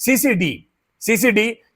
CCD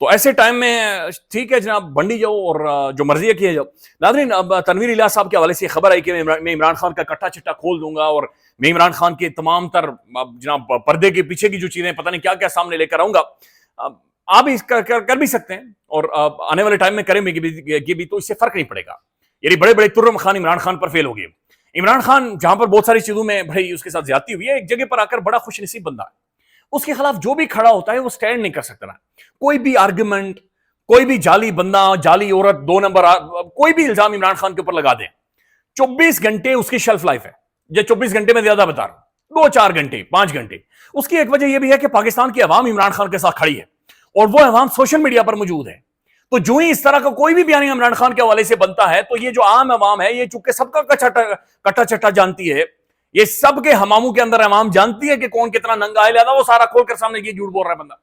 تو ایسے time میں ٹھیک ہے جناب بنڈی جاؤ اور جو مرضی ہے کیے جاؤ. ناظرین اب تنویر الیاس صاحب کے حوالے سے خبر آئی کہ میں عمران خان کا کٹا چٹا کھول دوں گا اور میں عمران خان کے تمام تر جناب پردے کے پیچھے کی جو چیزیں پتہ نہیں کیا کیا سامنے لے کر آؤں گا. آپ اس کر بھی سکتے ہیں اور آنے والے ٹائم میں کریں گے بھی تو اس سے فرق نہیں پڑے گا. یعنی بڑے بڑے ترم خان عمران خان پر فیل ہو گئے. عمران خان جہاں پر بہت ساری چیزوں میں بھائی اس کے ساتھ زیادتی ہوئی ہے, ایک جگہ پر آ کر بڑا خوش نصیب بندہ ہے. اس کے خلاف جو بھی کھڑا ہوتا ہے وہ سٹینڈ نہیں کر سکتا. کوئی بھی آرگومنٹ, کوئی بھی جعلی بندہ, جعلی عورت, 2 نمبر, کوئی بھی الزام عمران خان کے اوپر لگا دیں, 24 گھنٹے اس کی شیلف لائف ہے. یہ 24 گھنٹے میں زیادہ بتا رہا ہوں, 2-4 گھنٹے 5 گھنٹے. اس کی ایک وجہ یہ بھی ہے کہ پاکستان کی عوام عمران خان کے ساتھ کھڑی ہے اور وہ عوام سوشل میڈیا پر موجود ہے. تو جو ہی اس طرح کا کوئی بھی بیان عمران خان کے حوالے سے بنتا ہے تو یہ جو عام عوام ہے یہ چونکہ سب کا کٹا چٹا جانتی ہے, یہ سب کے حماموں کے اندر عوام جانتی ہے کہ کون کتنا ننگا ہے, لہذا وہ سارا کھول کر سامنے یہ جھوٹ بول رہا ہے بندہ.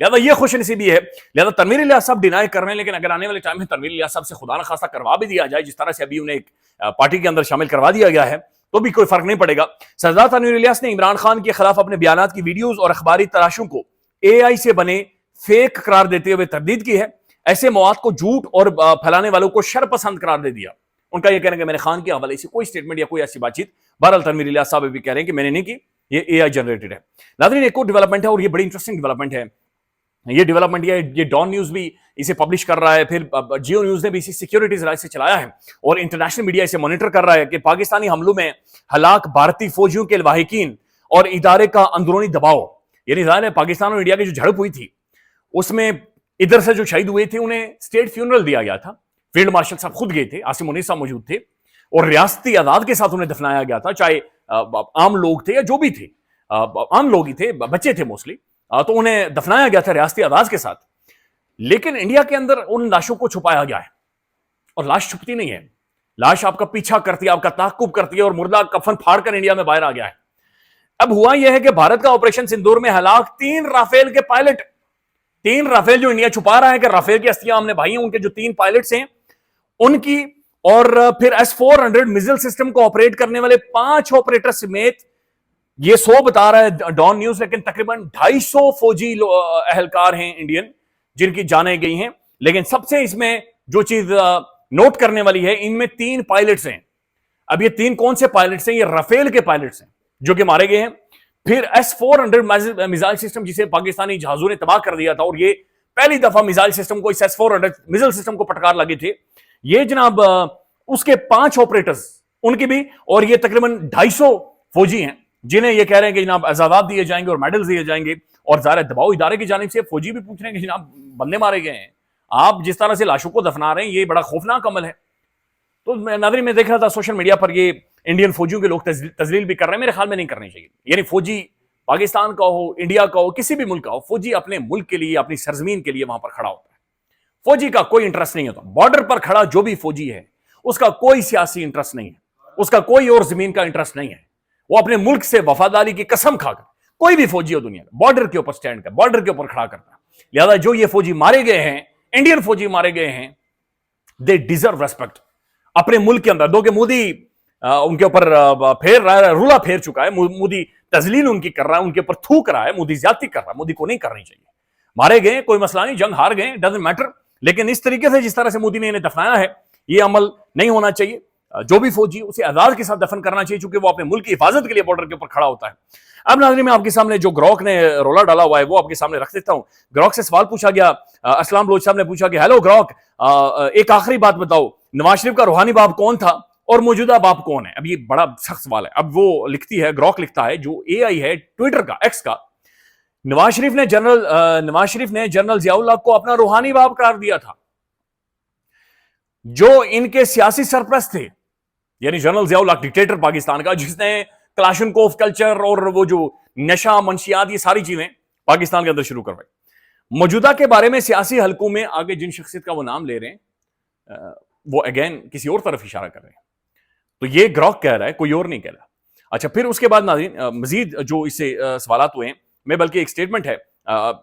لہذا یہ خوش نصیبی ہے. لہذا تنویر الیاس صاحب ڈینائی کر رہے ہیں, لیکن اگر آنے والے ٹائم میں تنویر الیاس صاحب سے خدا نخواستہ کروا بھی دیا جائے جس طرح سے ابھی انہیں ایک پارٹی کے اندر شامل کروا دیا گیا ہے تو بھی کوئی فرق نہیں پڑے گا. سردار تنویر الیاس نے عمران خان کے خلاف اپنے بیانات کی ویڈیوز اور اخباری تراشوں کو AI سے بنے فیک قرار دیتے ہوئے تردید کی ہے. ایسے مواد کو جھوٹ اور پھیلانے والوں کو شر پسند قرار دے دیا. ان کا یہ کہنا ہے کہ میں نے خان کے حوالے سے کوئی سٹیٹمنٹ یا کوئی ایسی بات چیت, بہرحال تنویر الیاس صاحب بھی کہہ رہے ہیں کہ میں نے نہیں کی, یہ AI جنریٹڈ ہے. ناظرین ایک اور ڈیولپمنٹ ہے اور یہ بڑی انٹرسٹنگ ڈیولپمنٹ ہے. یہ ڈیولپمنٹ یہ ڈان نیوز بھی اسے پبلش کر رہا ہے, پھر جیو نیوز نے بھی اسے سیکیورٹی ذرائع سے چلایا ہے اور انٹرنیشنل میڈیا اسے مانیٹر کر رہا ہے کہ پاکستانی حملوں میں ہلاک بھارتی فوجیوں کے لواحقین اور ادارے کا اندرونی دباؤ. یعنی ظاہر ہے پاکستان اور انڈیا کی جو جھڑپ ہوئی تھی اس میں ادھر سے جو شہید ہوئے تھے انہیں اسٹیٹ فیونرل دیا گیا تھا. فیلڈ مارشل صاحب خود گئے تھے, عاصم منیر صاحب موجود تھے اور ریاستی اعداد کے ساتھ انہیں دفنایا گیا تھا, چاہے عام لوگ تھے یا جو بھی تھے, عام لوگ ہی تھے, بچے تھے موسٹلی, تو انہیں دفنایا گیا تھا ریاستی اعداد کے ساتھ. لیکن انڈیا کے اندر ان لاشوں کو چھپایا گیا ہے اور لاش چھپتی نہیں ہے. لاش آپ کا پیچھا کرتی ہے, آپ کا تعاقب کرتی ہے اور مردہ کفن پھاڑ کر انڈیا میں باہر آ گیا ہے. اب ہوا یہ ہے کہ بھارت کا آپریشن سندور میں ہلاک 3 رافیل کے پائلٹ, 3 رافیل جو انڈیا چھپا رہا ہے کہ رافیل کی استھیاں ہم نے بھائی ہیں, ان کے جو 3 پائلٹس ہیں ان کی, اور پھر S-400 میزائل سسٹم کو آپریٹ کرنے والے 5 آپریٹر سمیت, یہ 100 بتا رہا ہے ڈان نیوز, لیکن تقریباً 250 فوجی اہلکار ہیں انڈین جن کی جانیں گئی ہیں. لیکن سب سے اس میں جو چیز نوٹ کرنے والی ہے, ان میں 3 پائلٹس ہیں. اب یہ 3 کون سے پائلٹس ہیں؟ یہ رافیل کے پائلٹس ہیں جو کہ مارے گئے ہیں. پھر S-400 میزائل سسٹم جسے پاکستانی جہازوں نے تباہ کر دیا تھا, اور یہ پہلی دفعہ میزائل سسٹم کو, اس S-400 میزائل سسٹم کو پٹکار لگے تھے. یہ جناب اس کے 5 آپریٹرز ان کی بھی, اور یہ تقریباً 250 فوجی ہیں جنہیں یہ کہہ رہے ہیں کہ جناب اعزازات دیے جائیں گے اور میڈلز دیے جائیں گے. اور ظاہر دباؤ ادارے کی جانب سے فوجی بھی پوچھ رہے ہیں کہ جناب بندے مارے گئے ہیں, آپ جس طرح سے لاشوں کو دفنا رہے ہیں یہ بڑا خوفناک عمل ہے. تو ناظرین میں دیکھ رہا تھا سوشل میڈیا پر یہ انڈین فوجیوں کے لوگ تذلیل بھی کر رہے ہیں. میرے خیال میں نہیں کرنی چاہیے. یعنی فوجی پاکستان کا ہو, انڈیا کا ہو, کسی بھی ملک کا ہو, فوجی اپنے ملک کے لیے, اپنی سرزمین کے لیے وہاں پر کھڑا ہوتا ہے. فوجی کا کوئی انٹرسٹ نہیں ہوتا. بارڈر پر کھڑا جو بھی فوجی ہے اس کا کوئی سیاسی انٹرسٹ نہیں ہے, اس کا کوئی اور زمین کا انٹرسٹ نہیں ہے. وہ اپنے ملک سے وفاداری کی قسم کھا کر, کوئی بھی فوجی ہو دنیا میں, بارڈر کے اوپر سٹینڈ کر, بارڈر کے اوپر کھڑا کرتا ہے. لہذا جو یہ فوجی مارے گئے ہیں, انڈین فوجی مارے گئے ہیں, دے ڈیزرو ریسپیکٹ اپنے ملک کے اندر. دو کہ مودی ان کے اوپر پھیر رہا ہے, رولا پھیر چکا ہے, مودی تذلیل ان کی کر رہا ہے, ان کے اوپر تھوک رہا ہے, مودی زیادتی کر رہا ہے. مودی کو نہیں کرنی چاہیے. مارے گئے کوئی مسئلہ نہیں, جنگ ہار گئے, ڈزنٹ میٹر, لیکن اس طریقے سے جس طرح سے مودی نے انہیں دفنایا ہے یہ عمل نہیں ہونا چاہیے. جو بھی فوجی اسے اعزاز کے ساتھ دفن کرنا چاہیے چونکہ وہ اپنے ملک کی حفاظت کے لیے بارڈر کے اوپر کھڑا ہوتا ہے. اب ناظرین میں آپ کے سامنے جو گروک نے رولا ڈالا ہوا ہے وہ آپ کے سامنے رکھ دیتا ہوں. گروک سے سوال پوچھا گیا, اسلام بلوچ صاحب نے پوچھا کہ ہیلو گروک, ایک آخری بات بتاؤ, نواز شریف کا روحانی باپ کون تھا اور موجودہ باپ کون ہے؟ اب یہ بڑا سخت سوال ہے. اب وہ لکھتی ہے, گروک لکھتا ہے, جو AI ہے ٹویٹر کا, ایکس کا, نواز شریف نے جنرل ضیاء اللہ کو اپنا روحانی باپ قرار دیا تھا جو ان کے سیاسی سرپرست تھے. یعنی جنرل ضیاء اللہ ڈکٹیٹر پاکستان کا, جس نے کلاشنکوف کلچر اور وہ جو نشہ منشیات یہ ساری چیزیں پاکستان کے اندر شروع کروائی. موجودہ کے بارے میں سیاسی حلقوں میں آگے جن شخصیت کا وہ نام لے رہے ہیں وہ اگین کسی اور طرف اشارہ کر رہے ہیں. تو یہ گروک کہہ رہا ہے, کوئی اور نہیں کہہ رہا. اچھا پھر اس کے بعد ناظرین مزید جو اس سے سوالات ہوئے ہیں, میں بلکہ ایک سٹیٹمنٹ ہے,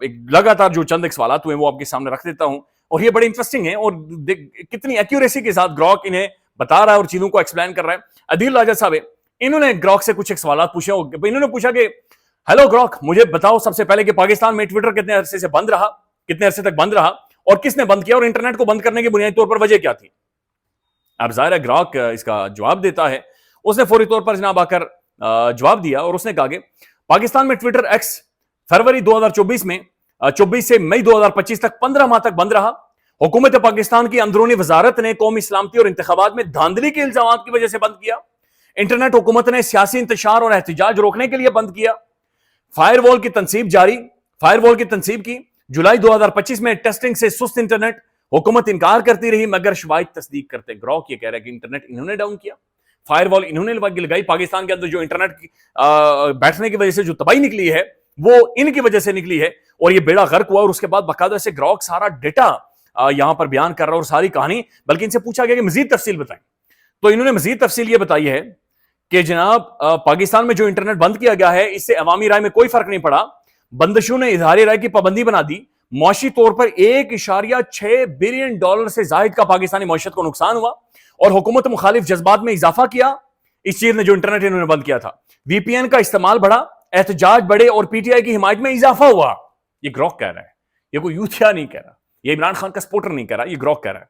ایک لگاتار جو چند ایک سوالات ہوئے ہیں وہ آپ کے سامنے رکھ دیتا ہوں, اور یہ بڑے انٹرسٹنگ ہیں اور کتنی ایکیوریسی کے ساتھ گروک انہیں بتا رہا ہے اور چیزوں کو ایکسپلین کر رہا ہے. عدیل راجہ صاحب انہوں نے گروک سے کچھ ایک سوالات پوچھے. انہوں نے پوچھا کہ ہیلو گروک, مجھے بتاؤ سب سے پہلے کہ پاکستان میں ٹویٹر کتنے عرصے سے بند رہا, کتنے عرصے تک بند رہا اور کس نے بند کیا, اور انٹرنیٹ کو بند کرنے کی بنیادی طور پر وجہ کیا تھی. اب ظاہر ہے گراک اس کا جواب دیتا ہے. اس نے فوری طور پر جناب آ کر جواب دیا اور اس نے کہا کہ پاکستان میں ٹویٹر ایکس فروری 2024 میں 24 سے مئی 2025 تک 15 ماہ تک بند رہا. حکومت پاکستان کی اندرونی وزارت نے قومی سلامتی اور انتخابات میں دھاندلی کے الزامات کی وجہ سے بند کیا. انٹرنیٹ حکومت نے سیاسی انتشار اور احتجاج روکنے کے لیے بند کیا. فائر وال کی تنصیب کی. جولائی 2025 میں ٹیسٹنگ سے سست انٹرنیٹ, حکومت انکار کرتی رہی مگر شواہد تصدیق کرتے. گروک یہ کہہ رہا ہے کہ انٹرنیٹ انہوں نے ڈاؤن کیا, فائر وال انہوں نے لگائی. پاکستان کے اندر جو انٹرنیٹ بیٹھنے کی وجہ سے جو تباہی نکلی ہے وہ ان کی وجہ سے نکلی ہے اور یہ بیڑا غرق ہوا. اور اس کے بعد باقاعدہ سے گروک سارا ڈیٹا یہاں پر بیان کر رہا اور ساری کہانی, بلکہ ان سے پوچھا گیا کہ مزید تفصیل بتائیں, تو انہوں نے مزید تفصیل یہ بتائی ہے کہ جناب پاکستان میں جو انٹرنیٹ بند کیا گیا ہے اس سے عوامی رائے میں کوئی فرق نہیں پڑا. بندشوں نے اظہار رائے کی پابندی بنا دی. معاشی طور پر $1.6 بلین سے زائد کا پاکستانی معیشت کو نقصان ہوا اور حکومت مخالف جذبات میں اضافہ کیا اس چیز نے جو انٹرنیٹ انہوں نے بند کیا تھا. وی پی این کا استعمال بڑھا, احتجاج بڑھے اور پی ٹی آئی کی حمایت میں اضافہ ہوا. یہ گروک کہہ رہا ہے, یہ کوئی یوتھیا نہیں کہہ رہا, یہ عمران خان کا سپورٹر نہیں کہہ رہا, یہ گروک کہہ رہا ہے.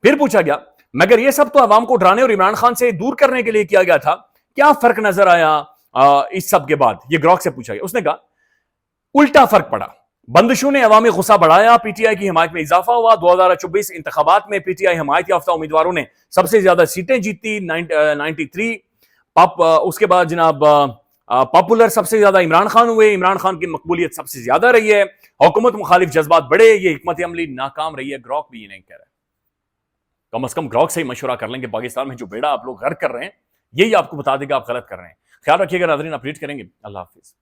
پھر پوچھا گیا مگر یہ سب تو عوام کو ڈرانے اور عمران خان سے دور کرنے کے لیے کیا گیا تھا, کیا فرق نظر آیا اس سب کے بعد؟ یہ گروک سے پوچھا گیا. اس نے کہا الٹا فرق پڑا. بندشوں نے عوامی غصہ بڑھایا, پی ٹی آئی کی حمایت میں اضافہ ہوا. 2024 انتخابات میں پی ٹی آئی حمایت یافتہ امیدواروں نے سب سے زیادہ سیٹیں جیتی 93. اس کے بعد جناب پاپولر سب سے زیادہ عمران خان ہوئے. عمران خان کی مقبولیت سب سے زیادہ رہی ہے. حکومت مخالف جذبات بڑھے, یہ حکمت عملی ناکام رہی ہے. گروک بھی یہ نہیں کہہ رہا ہے. کم از کم گروک سے ہی مشورہ کر لیں کہ پاکستان میں جو بیڑا آپ لوگ غرق کر رہے ہیں یہی آپ کو بتا دے گا آپ غلط کر رہے ہیں. خیال رکھیے گا ناظرین, اپڈیٹ کریں گے. اللہ حافظ.